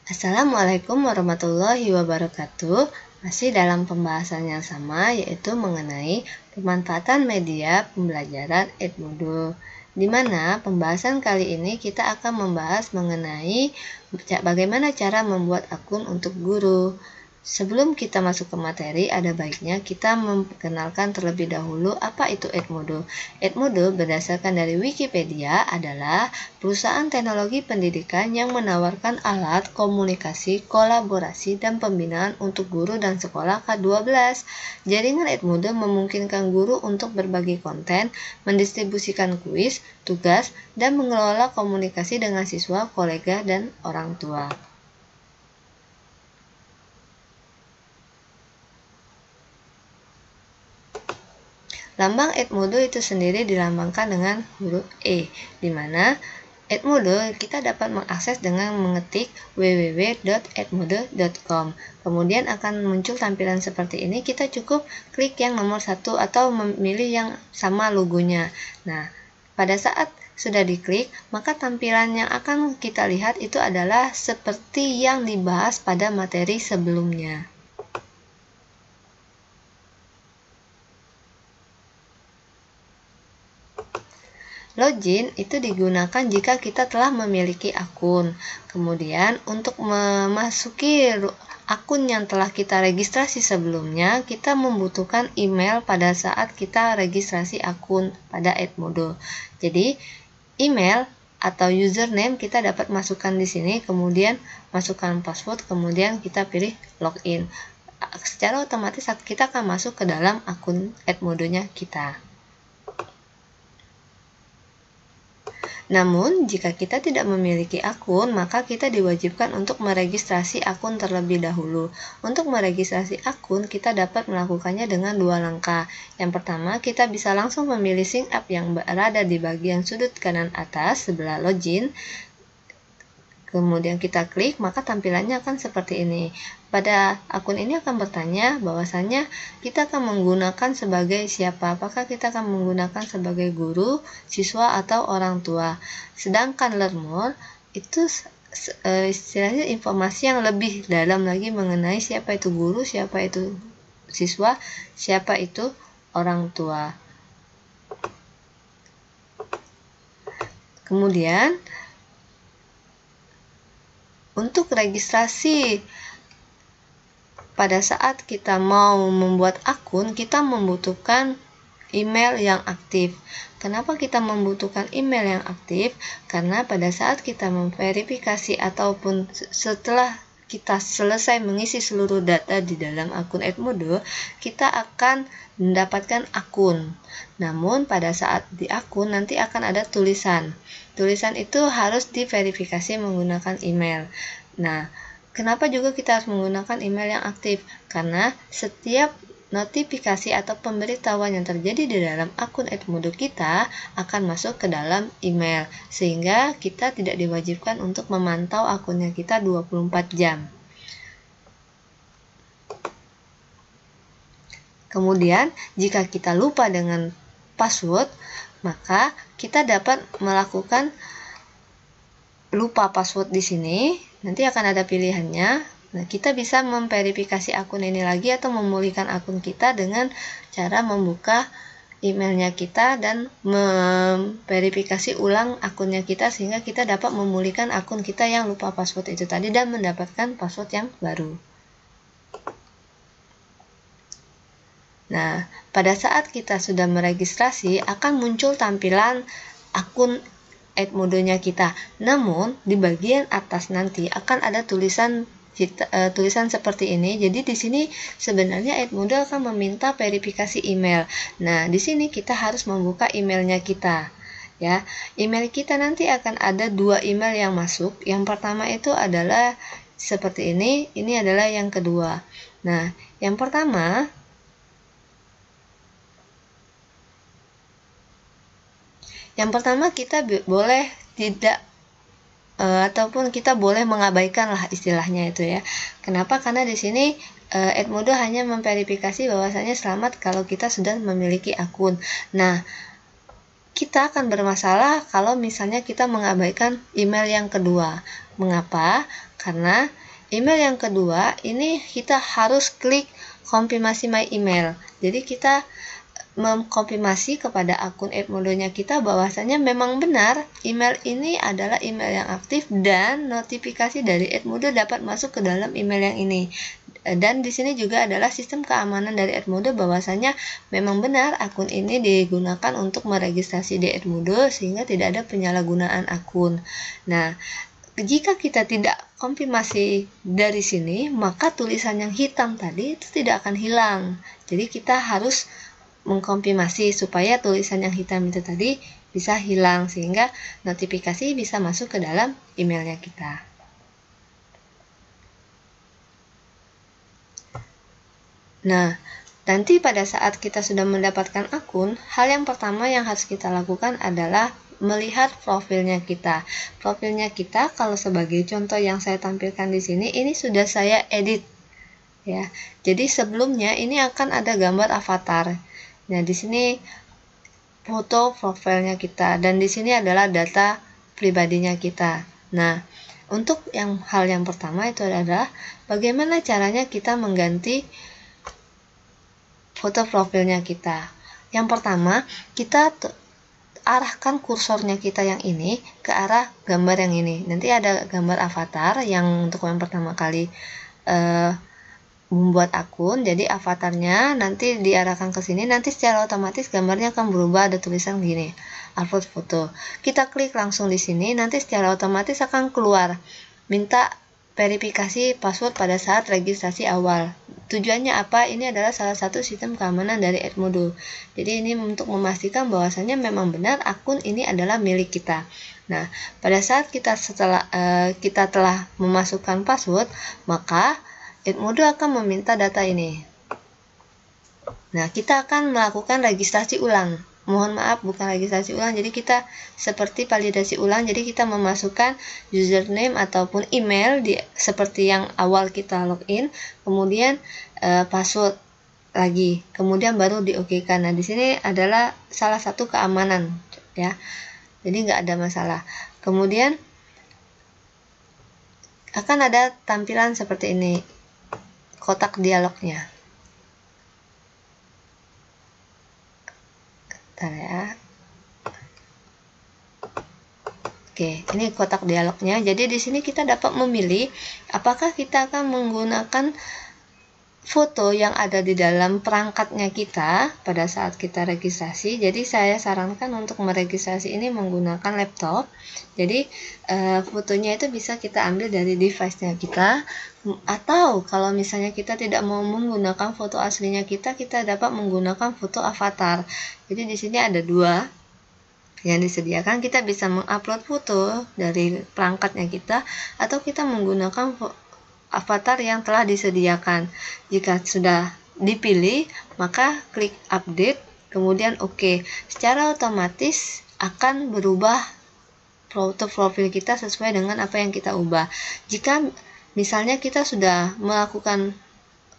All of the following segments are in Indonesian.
Assalamualaikum warahmatullahi wabarakatuh. Masih dalam pembahasan yang sama, yaitu mengenai pemanfaatan media pembelajaran Edmodo. Di mana pembahasan kali ini kita akan membahas mengenai bagaimana cara membuat akun untuk guru. Sebelum kita masuk ke materi, ada baiknya kita memperkenalkan terlebih dahulu apa itu Edmodo. Edmodo berdasarkan dari Wikipedia adalah perusahaan teknologi pendidikan yang menawarkan alat komunikasi, kolaborasi, dan pembinaan untuk guru dan sekolah K-12. Jaringan Edmodo memungkinkan guru untuk berbagi konten, mendistribusikan kuis, tugas, dan mengelola komunikasi dengan siswa, kolega, dan orang tua. Lambang Edmodo itu sendiri dilambangkan dengan huruf E, di mana Edmodo kita dapat mengakses dengan mengetik www.edmodo.com. Kemudian akan muncul tampilan seperti ini, kita cukup klik yang nomor 1 atau memilih yang sama logonya. Nah, pada saat sudah diklik, maka tampilan yang akan kita lihat itu adalah seperti yang dibahas pada materi sebelumnya. Login itu digunakan jika kita telah memiliki akun. Kemudian untuk memasuki akun yang telah kita registrasi sebelumnya, kita membutuhkan email pada saat kita registrasi akun pada Edmodo. Jadi, email atau username kita dapat masukkan di sini, kemudian masukkan password, kemudian kita pilih login. Secara otomatis kita akan masuk ke dalam akun Edmodo-nya kita. Namun, jika kita tidak memiliki akun, maka kita diwajibkan untuk meregistrasi akun terlebih dahulu. Untuk meregistrasi akun, kita dapat melakukannya dengan 2 langkah. Yang pertama, kita bisa langsung memilih sync up yang berada di bagian sudut kanan atas sebelah login. Kemudian kita klik, maka tampilannya akan seperti ini. Pada akun ini akan bertanya bahwasanya kita akan menggunakan sebagai siapa, apakah kita akan menggunakan sebagai guru, siswa, atau orang tua. Sedangkan learn more itu istilahnya informasi yang lebih dalam lagi mengenai siapa itu guru, siapa itu siswa, siapa itu orang tua. Kemudian untuk registrasi pada saat kita mau membuat akun, kita membutuhkan email yang aktif. Kenapa kita membutuhkan email yang aktif? Karena pada saat kita memverifikasi ataupun setelah kita selesai mengisi seluruh data di dalam akun Edmodo, kita akan mendapatkan akun. Namun pada saat di akun nanti akan ada tulisan. Tulisan itu harus diverifikasi menggunakan email. Nah, kenapa juga kita harus menggunakan email yang aktif? Karena setiap notifikasi atau pemberitahuan yang terjadi di dalam akun Edmodo kita akan masuk ke dalam email, sehingga kita tidak diwajibkan untuk memantau akunnya kita 24 jam. Kemudian, jika kita lupa dengan password, maka kita dapat melakukan lupa password di sini. Nanti akan ada pilihannya. Nah, kita bisa memverifikasi akun ini lagi atau memulihkan akun kita dengan cara membuka emailnya kita dan memverifikasi ulang akunnya kita, sehingga kita dapat memulihkan akun kita yang lupa password itu tadi dan mendapatkan password yang baru. Nah, pada saat kita sudah meregistrasi, akan muncul tampilan akun Edmodo-nya kita. Namun, di bagian atas nanti akan ada tulisan seperti ini. Jadi di sini sebenarnya Edmodo akan meminta verifikasi email. Nah, di sini kita harus membuka emailnya kita. Ya, email kita nanti akan ada 2 email yang masuk. Yang pertama itu adalah seperti ini adalah yang kedua. Nah, yang pertama kita boleh tidak ataupun kita boleh mengabaikan lah istilahnya itu ya. Kenapa? Karena di sini Edmodo hanya memverifikasi bahwasanya selamat kalau kita sudah memiliki akun. Nah, kita akan bermasalah kalau misalnya kita mengabaikan email yang kedua. Mengapa? Karena email yang kedua ini kita harus klik konfirmasi my email. Jadi kita mengkonfirmasi kepada akun Edmodo-nya kita bahwasanya memang benar email ini adalah email yang aktif dan notifikasi dari Edmodo dapat masuk ke dalam email yang ini. Dan di sini juga adalah sistem keamanan dari Edmodo bahwasanya memang benar akun ini digunakan untuk meregistrasi di Edmodo sehingga tidak ada penyalahgunaan akun. Nah, jika kita tidak konfirmasi dari sini, maka tulisan yang hitam tadi itu tidak akan hilang. Jadi kita harus mengkonfirmasi supaya tulisan yang hitam itu tadi bisa hilang sehingga notifikasi bisa masuk ke dalam emailnya kita. Nah, nanti pada saat kita sudah mendapatkan akun, hal yang pertama yang harus kita lakukan adalah melihat profilnya kita. Profilnya kita, kalau sebagai contoh yang saya tampilkan di sini, ini sudah saya edit. Ya, jadi sebelumnya ini akan ada gambar avatar. Nah, di sini foto profilnya kita dan di sini adalah data pribadinya kita. Nah, untuk hal yang pertama itu adalah bagaimana caranya kita mengganti foto profilnya kita. Yang pertama, kita arahkan kursornya kita yang ini ke arah gambar yang ini. Nanti ada gambar avatar yang untuk yang pertama kali membuat akun, jadi avatarnya nanti diarahkan ke sini, nanti secara otomatis gambarnya akan berubah, ada tulisan gini, upload foto. Kita klik langsung di sini, nanti secara otomatis akan keluar minta verifikasi password pada saat registrasi awal. Tujuannya apa? Ini adalah salah satu sistem keamanan dari Edmodo. Jadi ini untuk memastikan bahwasanya memang benar akun ini adalah milik kita. Nah, pada saat kita telah memasukkan password, maka Edmodo akan meminta data ini. Nah, kita akan melakukan registrasi ulang. Mohon maaf, bukan registrasi ulang, jadi kita seperti validasi ulang. Jadi kita memasukkan username ataupun email seperti yang awal kita login, kemudian password lagi, kemudian baru di-OK-kan. Nah, di sini adalah salah satu keamanan, ya. Jadi nggak ada masalah. Kemudian akan ada tampilan seperti ini, kotak dialognya. Bentar ya. Oke, ini kotak dialognya. Jadi di sini kita dapat memilih apakah kita akan menggunakan foto yang ada di dalam perangkatnya kita pada saat kita registrasi. Jadi saya sarankan untuk meregistrasi ini menggunakan laptop. Jadi fotonya itu bisa kita ambil dari device-nya kita, atau kalau misalnya kita tidak mau menggunakan foto aslinya kita dapat menggunakan foto avatar. Jadi di sini ada dua yang disediakan, kita bisa mengupload foto dari perangkatnya kita atau kita menggunakan avatar yang telah disediakan. Jika sudah dipilih, maka klik update, kemudian OK. Secara otomatis akan berubah foto profil kita sesuai dengan apa yang kita ubah. Jika misalnya kita sudah melakukan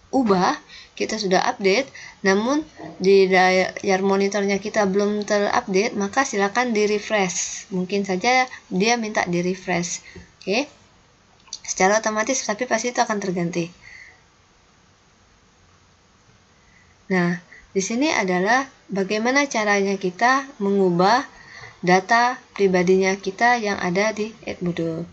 ubah, kita sudah update, namun di layar monitornya kita belum terupdate, maka silakan di refresh. Mungkin saja dia minta di refresh. Oke. Secara otomatis, tapi pasti itu akan terganti. Nah, di sini adalah bagaimana caranya kita mengubah data pribadinya kita yang ada di Edmodo.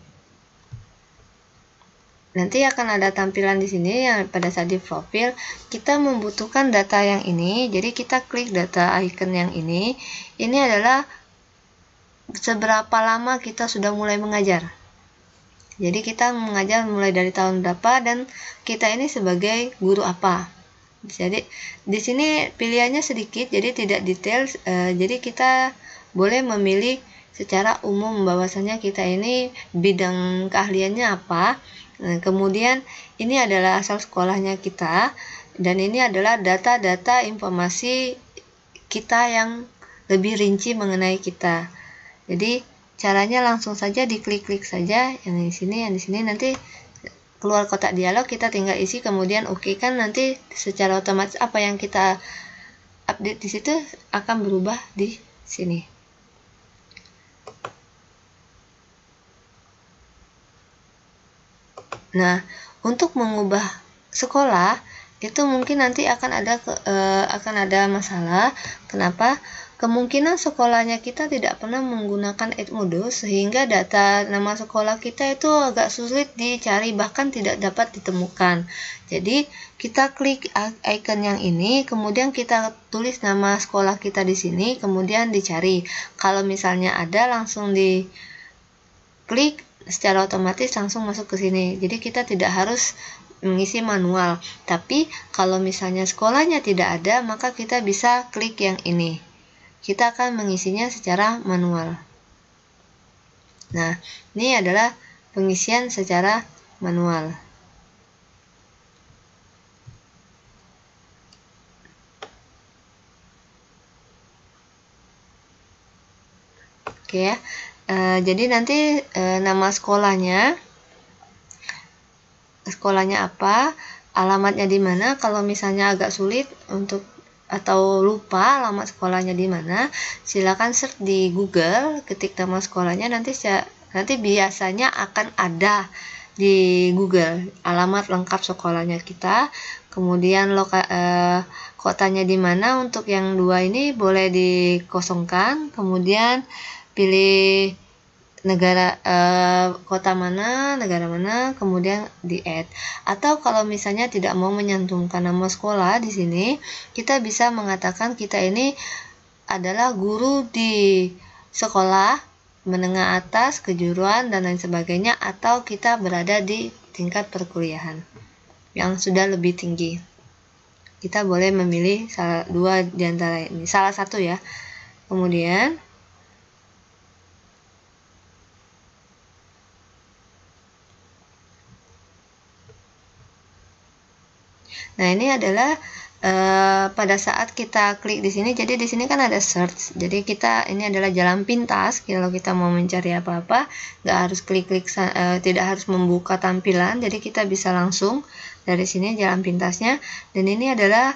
Nanti akan ada tampilan di sini yang pada saat di profil kita membutuhkan data yang ini. Jadi kita klik data icon yang ini. Ini adalah seberapa lama kita sudah mulai mengajar. Jadi kita mengajar mulai dari tahun berapa dan kita ini sebagai guru apa. Jadi di sini pilihannya sedikit, jadi tidak detail. Jadi kita boleh memilih secara umum bahwasanya kita ini bidang keahliannya apa. Kemudian ini adalah asal sekolahnya kita dan ini adalah data-data informasi kita yang lebih rinci mengenai kita. Jadi caranya langsung saja diklik-klik saja yang di sini, nanti keluar kotak dialog, kita tinggal isi kemudian OK kan, nanti secara otomatis apa yang kita update di situ akan berubah di sini. Nah, untuk mengubah sekolah itu mungkin nanti akan ada masalah. Kenapa? Kemungkinan sekolahnya kita tidak pernah menggunakan Edmodo sehingga data nama sekolah kita itu agak sulit dicari, bahkan tidak dapat ditemukan. Jadi kita klik icon yang ini, kemudian kita tulis nama sekolah kita di sini, kemudian dicari. Kalau misalnya ada, langsung diklik, secara otomatis langsung masuk ke sini. Jadi kita tidak harus mengisi manual. Tapi kalau misalnya sekolahnya tidak ada, maka kita bisa klik yang ini. Kita akan mengisinya secara manual. Nah, ini adalah pengisian secara manual. Oke ya. Jadi nanti nama sekolahnya apa, alamatnya di mana. Kalau misalnya agak sulit atau lupa alamat sekolahnya di mana, silakan search di Google, ketik nama sekolahnya, nanti biasanya akan ada di Google alamat lengkap sekolahnya kita. Kemudian kotanya di mana. Untuk yang dua ini boleh dikosongkan, kemudian pilih kota mana, negara mana, kemudian di add. Atau kalau misalnya tidak mau menyantumkan nama sekolah di sini, kita bisa mengatakan kita ini adalah guru di sekolah menengah atas, kejuruan, dan lain sebagainya, atau kita berada di tingkat perkuliahan yang sudah lebih tinggi. Kita boleh memilih dua di antara ini, salah satu ya. Kemudian nah, ini adalah pada saat kita klik di sini. Jadi di sini kan ada search. Jadi ini adalah jalan pintas. Kalau kita mau mencari apa-apa, nggak harus klik-klik, tidak harus membuka tampilan. Jadi kita bisa langsung dari sini jalan pintasnya. Dan ini adalah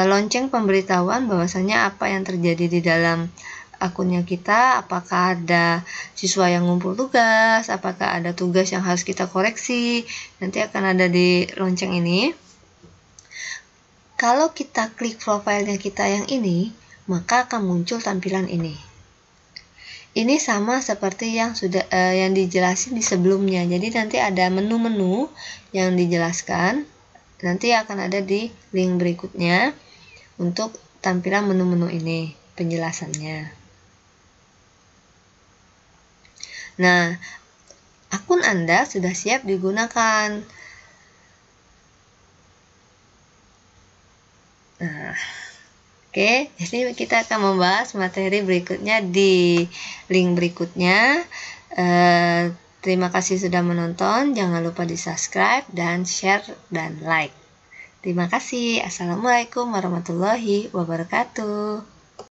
lonceng pemberitahuan bahwasanya apa yang terjadi di dalam akunnya kita, apakah ada siswa yang ngumpul tugas, apakah ada tugas yang harus kita koreksi. Nanti akan ada di lonceng ini. Kalau kita klik profilnya kita yang ini, maka akan muncul tampilan ini. Ini sama seperti yang yang dijelasin di sebelumnya. Jadi nanti ada menu-menu yang dijelaskan. Nanti akan ada di link berikutnya untuk tampilan menu-menu ini, penjelasannya. Nah, akun Anda sudah siap digunakan. Nah, oke, jadi kita akan membahas materi berikutnya di link berikutnya. Terima kasih sudah menonton. Jangan lupa di subscribe dan share dan like. Terima kasih. Assalamualaikum warahmatullahi wabarakatuh.